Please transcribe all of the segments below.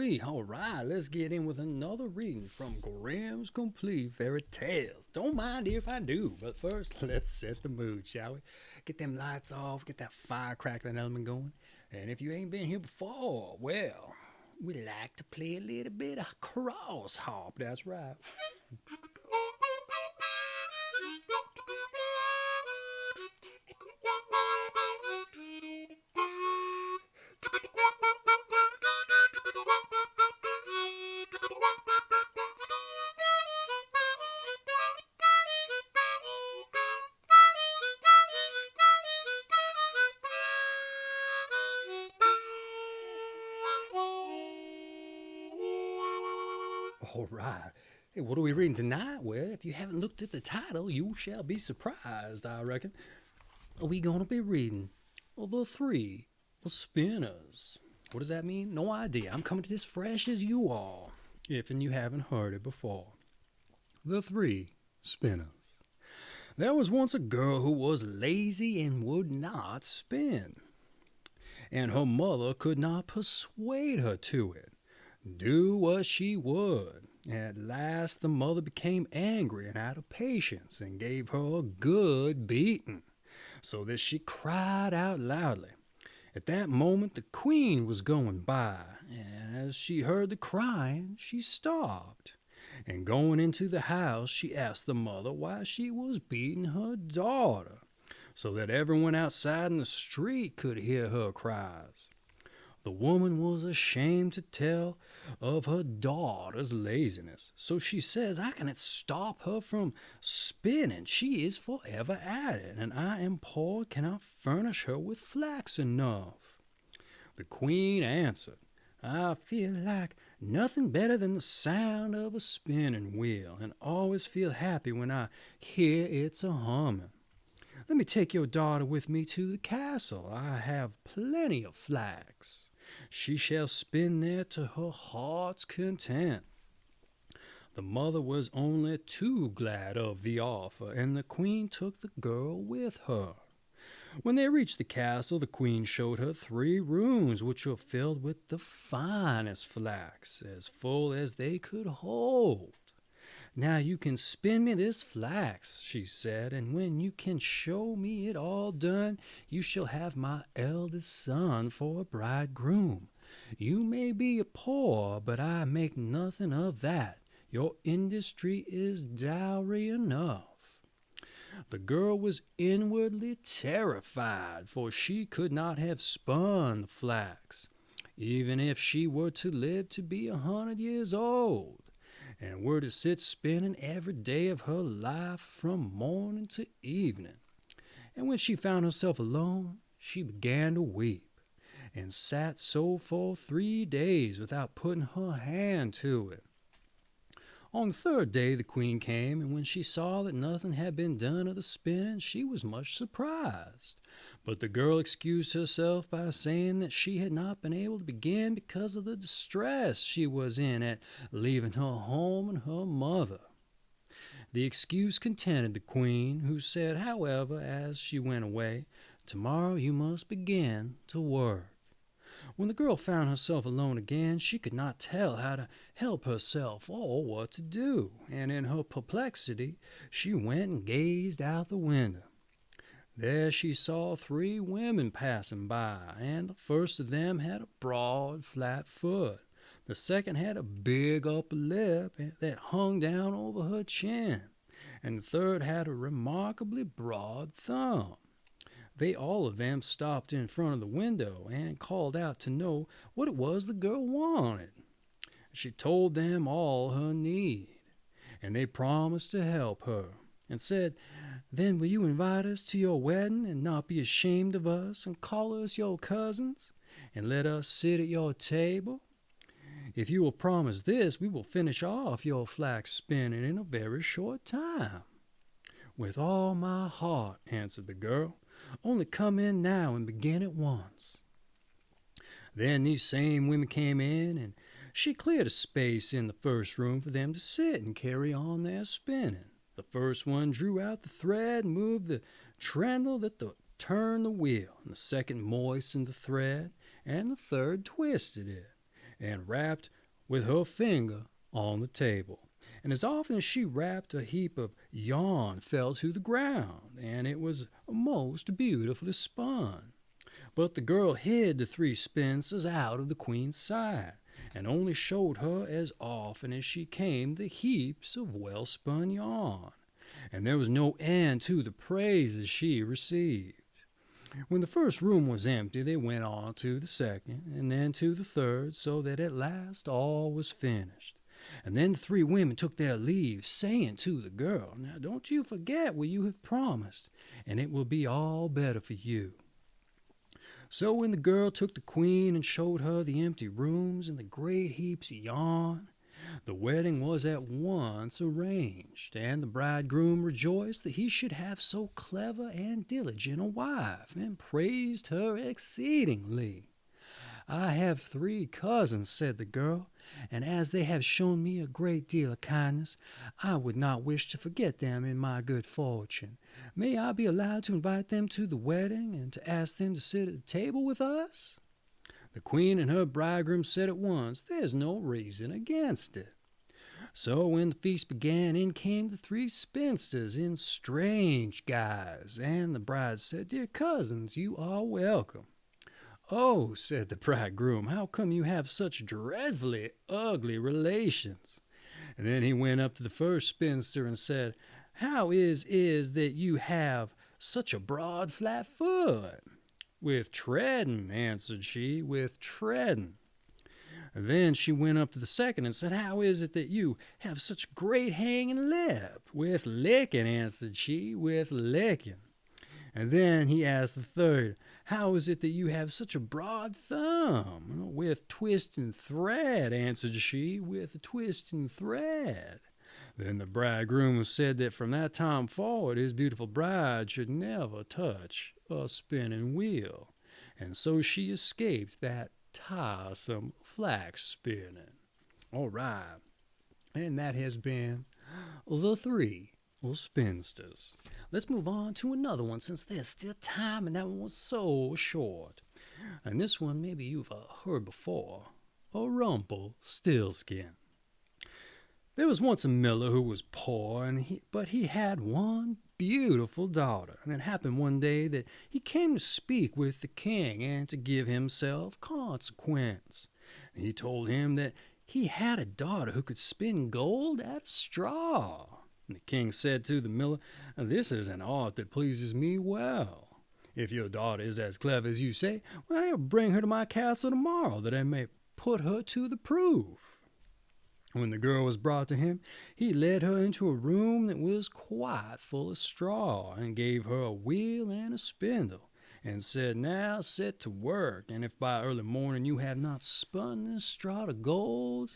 Ooh-wee. All right, let's get in with another reading from Grimm's Complete Fairy Tales. Don't mind if I do, but first, let's set the mood, shall we? Get them lights off, get that fire crackling element going. And if you ain't been here before, well, we like to play a little bit of crossharp, that's right. All right. Hey, what are we reading tonight? Well, if you haven't looked at the title, you shall be surprised, I reckon. Are we going to be reading The Three Spinners? What does that mean? No idea. I'm coming to this fresh as you are, if and you haven't heard it before. The Three Spinners. There was once a girl who was lazy and would not spin, and her mother could not persuade her to it. Do what she would. At last the mother became angry and out of patience and gave her a good beating, so that she cried out loudly. At that moment the queen was going by, and as she heard the crying, she stopped. And going into the house, she asked the mother why she was beating her daughter, so that everyone outside in the street could hear her cries. The woman was ashamed to tell of her daughter's laziness, so she says, I cannot stop her from spinning. She is forever at it, and I am poor, cannot furnish her with flax enough. The queen answered, I feel like nothing better than the sound of a spinning wheel, and always feel happy when I hear its a humming. Let me take your daughter with me to the castle. I have plenty of flax. She shall spin there to her heart's content. The mother was only too glad of the offer, and the queen took the girl with her. When they reached the castle, the queen showed her 3 rooms which were filled with the finest flax, as full as they could hold. Now you can spin me this flax, she said, and when you can show me it all done, you shall have my eldest son for a bridegroom. You may be poor, but I make nothing of that. Your industry is dowry enough. The girl was inwardly terrified, for she could not have spun the flax, even if she were to live to be 100 years old, and were to sit spinning every day of her life from morning to evening. And when she found herself alone, she began to weep, and sat so for 3 days without putting her hand to it. On the 3rd day the queen came, and when she saw that nothing had been done of the spinning, she was much surprised. But the girl excused herself by saying that she had not been able to begin because of the distress she was in at leaving her home and her mother. The excuse contented the queen, who said, however, as she went away, tomorrow you must begin to work. When the girl found herself alone again, she could not tell how to help herself or what to do, and in her perplexity she went and gazed out the window. There she saw 3 women passing by, and the first of them had a broad, flat foot. The second had a big upper lip that hung down over her chin, and the third had a remarkably broad thumb. They all of them stopped in front of the window and called out to know what it was the girl wanted. She told them all her need, and they promised to help her, and said, Then will you invite us to your wedding, and not be ashamed of us, and call us your cousins, and let us sit at your table? If you will promise this, we will finish off your flax spinning in a very short time. With all my heart, answered the girl. Only come in now and begin at once. Then these same women came in, and she cleared a space in the first room for them to sit and carry on their spinning. The first one drew out the thread and moved the treadle that turned the wheel, and the second moistened the thread, and the third twisted it. and rapped with her finger on the table. And as often as she rapped, a heap of yarn fell to the ground, and it was most beautifully spun. But the girl hid the 3 spinsters out of the queen's sight, and only showed her as often as she came the heaps of well-spun yarn, and there was no end to the praises she received. When the first room was empty, they went on to the second, and then to the third, so that at last all was finished. And then the 3 women took their leave, saying to the girl, "Now don't you forget what you have promised, and it will be all better for you." So when the girl took the queen and showed her the empty rooms and the great heaps of yarn, the wedding was at once arranged, and the bridegroom rejoiced that he should have so clever and diligent a wife, and praised her exceedingly. "I have 3 cousins," said the girl, "and as they have shown me a great deal of kindness, I would not wish to forget them in my good fortune. May I be allowed to invite them to the wedding, and to ask them to sit at the table with us?" The queen and her bridegroom said at once, "There's no reason against it." So when the feast began, in came the 3 spinsters in strange guise, and the bride said, "Dear cousins, you are welcome." "Oh," said the bridegroom, "how come you have such dreadfully ugly relations?" And then he went up to the first spinster and said, "How is that you have such a broad flat foot?" "With treading," answered she, "with treading." And then she went up to the second and said, "How is it that you have such great hanging lip?" "With licking," answered she, "with licking." And then he asked the third, "How is it that you have such a broad thumb?" "With twisting thread," answered she, "with twisting thread." Then the bridegroom said that from that time forward his beautiful bride should never touch a spinning wheel, and so she escaped that tiresome flax spinning. All right, and that has been the 3 spinsters. Let's move on to another one, since there's still time, and that one was so short. And this one maybe you've heard before, a Rumpelstiltskin. There was once a miller who was poor, but he had one beautiful daughter. And it happened one day that he came to speak with the king and to give himself consequence. And he told him that he had a daughter who could spin gold out of straw. And the king said to the miller, "This is an art that pleases me well. If your daughter is as clever as you say, well, I'll bring her to my castle tomorrow, that I may put her to the proof." When the girl was brought to him, he led her into a room that was quite full of straw, and gave her a wheel and a spindle, and said, "Now set to work, and if by early morning you have not spun this straw to gold,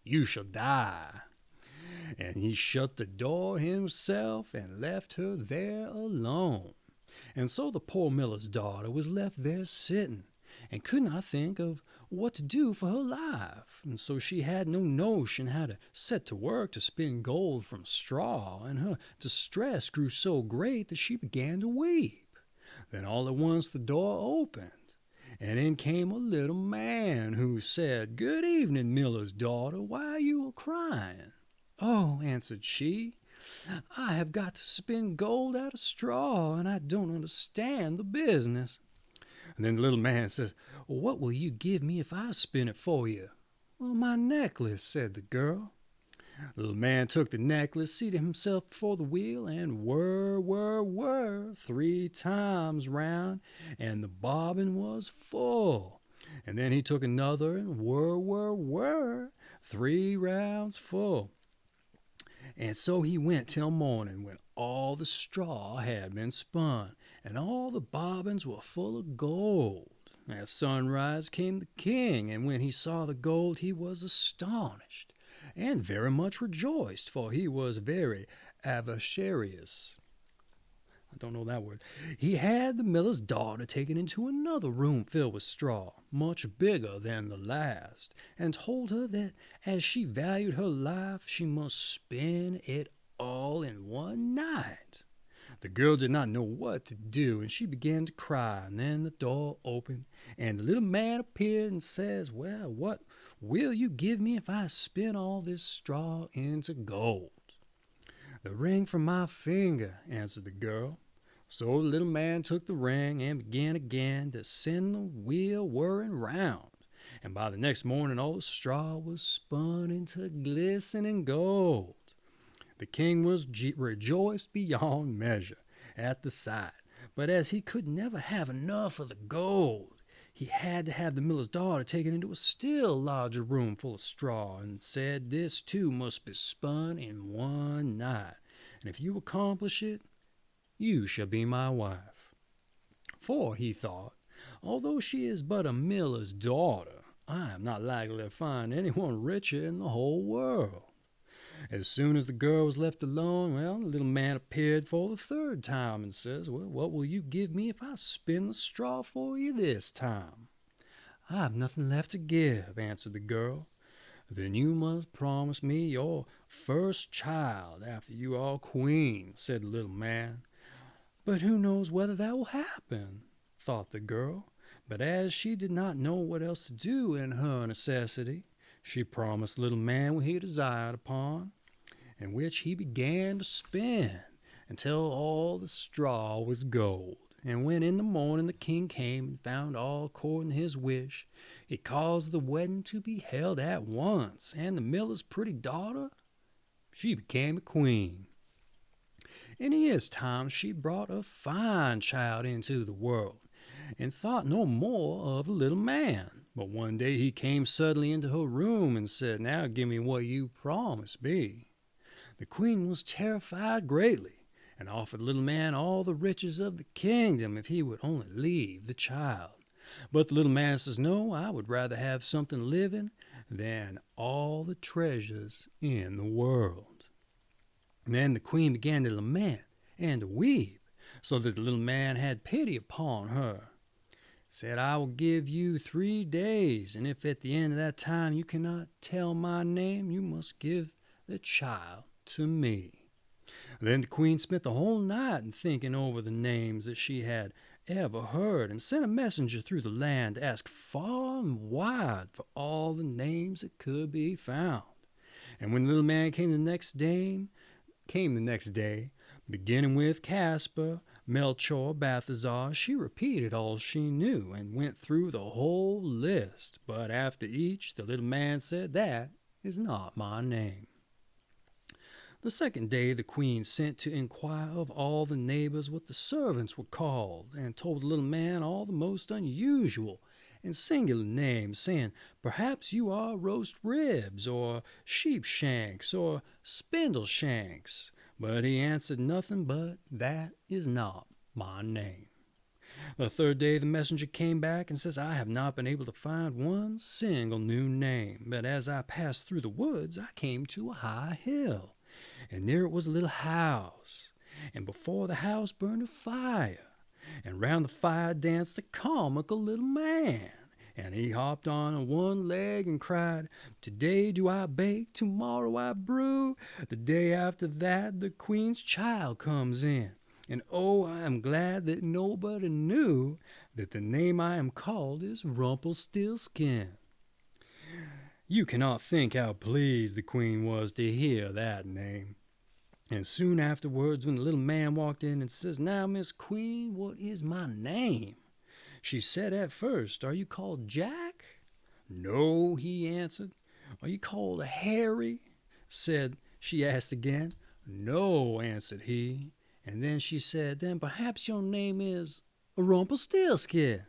you shall die." And he shut the door himself and left her there alone. And so the poor miller's daughter was left there sitting, and could not think of what to do for her life. And so she had no notion how to set to work to spin gold from straw, and her distress grew so great that she began to weep. Then all at once the door opened, and in came a little man, who said, "Good evening, miller's daughter, why are you crying?" "Oh," answered she, "I have got to spin gold out of straw, and I don't understand the business." And then the little man says, "What will you give me if I spin it for you?" "Well, my necklace," said the girl. The little man took the necklace, seated himself before the wheel, and whir 3 times round, and the bobbin was full. And then he took another, and whir 3 rounds full. And so he went till morning, when all the straw had been spun, and all the bobbins were full of gold. At sunrise came the king, and when he saw the gold he was astonished, and very much rejoiced, for he was very avaricious. I don't know that word. He had the miller's daughter taken into another room filled with straw, much bigger than the last, and told her that as she valued her life, she must spin it all in one night. The girl did not know what to do, and she began to cry. And then the door opened, and the little man appeared and says, "Well, what will you give me if I spin all this straw into gold? The ring from my finger, answered the girl. So the little man took the ring and began again to send the wheel whirring round. And by the next morning all the straw was spun into glistening gold. The king was rejoiced beyond measure at the sight, but as he could never have enough of the gold, he had to have the miller's daughter taken into a still larger room full of straw, and said this too must be spun in one night, and if you accomplish it, you shall be my wife. For, he thought, although she is but a miller's daughter, I am not likely to find anyone richer in the whole world. As soon as the girl was left alone, the little man appeared for the third time and says, well, what will you give me if I spin the straw for you this time? I have nothing left to give, answered the girl. Then you must promise me your first child after you are queen, said the little man. But who knows whether that will happen, thought the girl. But as she did not know what else to do in her necessity, she promised the little man what he desired upon, in which he began to spin until all the straw was gold. And when in the morning the king came and found all according to his wish, he caused the wedding to be held at once, and the miller's pretty daughter, she became a queen. In a year's time she brought a fine child into the world, and thought no more of the little man. But one day he came suddenly into her room and said, now give me what you promised me. The queen was terrified greatly, and offered the little man all the riches of the kingdom if he would only leave the child. But the little man says, no, I would rather have something living than all the treasures in the world. And then the queen began to lament and to weep, so that the little man had pity upon her. Said, I will give you 3 days, and if at the end of that time you cannot tell my name, you must give the child to me. Then the queen spent the whole night in thinking over the names that she had ever heard, and sent a messenger through the land to ask far and wide for all the names that could be found. And when the little man came the next day, beginning with Caspar, Melchior, Balthazar, she repeated all she knew and went through the whole list. But after each, the little man said, that is not my name. The second day the queen sent to inquire of all the neighbors what the servants were called, and told the little man all the most unusual and singular names, saying, perhaps you are roast ribs, or sheep shanks, or spindle shanks. But he answered nothing but, that is not my name. The third day the messenger came back and says, I have not been able to find one single new name, but as I passed through the woods I came to a high hill, and near it was a little house, and before the house burned a fire, and round the fire danced a comical little man. And he hopped on one leg and cried, today do I bake, tomorrow I brew. The day after that the queen's child comes in. And oh, I am glad that nobody knew that the name I am called is Rumpelstiltskin. You cannot think how pleased the queen was to hear that name. And soon afterwards, when the little man walked in and says, now, Miss Queen, what is my name? She said at first, are you called Jack? No, he answered. Are you called Harry? She asked again. No, answered he. And then she said, then perhaps your name is Rumpelstiltskin.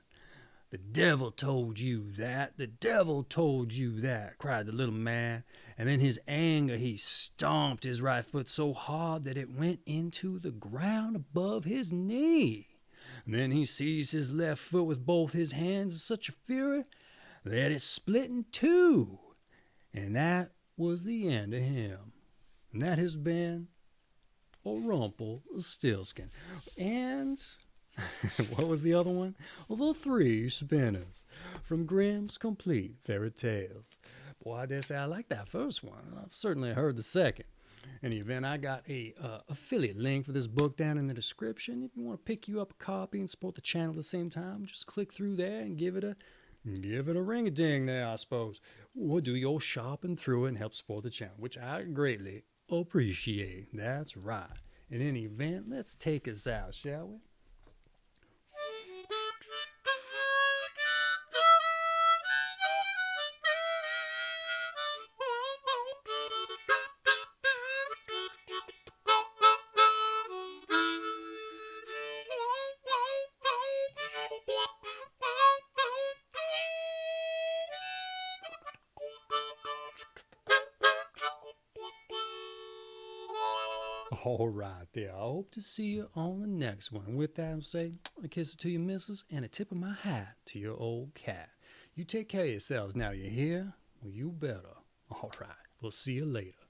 The devil told you that, the devil told you that, cried the little man. And in his anger he stomped his right foot so hard that it went into the ground above his knee. And then he seized his left foot with both his hands in such a fury that it split in two. And that was the end of him. And that has been a Rumpelstiltskin. And what was the other one? Well, the Three Spinners from Grimm's Complete Fairy Tales. Boy, I dare say I like that first one. I've certainly heard the second. In any event, I got a affiliate link for this book down in the description. If you want to pick you up a copy and support the channel at the same time, just click through there and give it Give it a ring-a-ding there, I suppose. Or do your shopping through it and help support the channel, which I greatly appreciate. That's right. In any event, let's take us out, shall we? All right, there. I hope to see you on the next one. With that, I'll say a kiss to your missus and a tip of my hat to your old cat. You take care of yourselves now, you hear? Well, you better. All right, we'll see you later.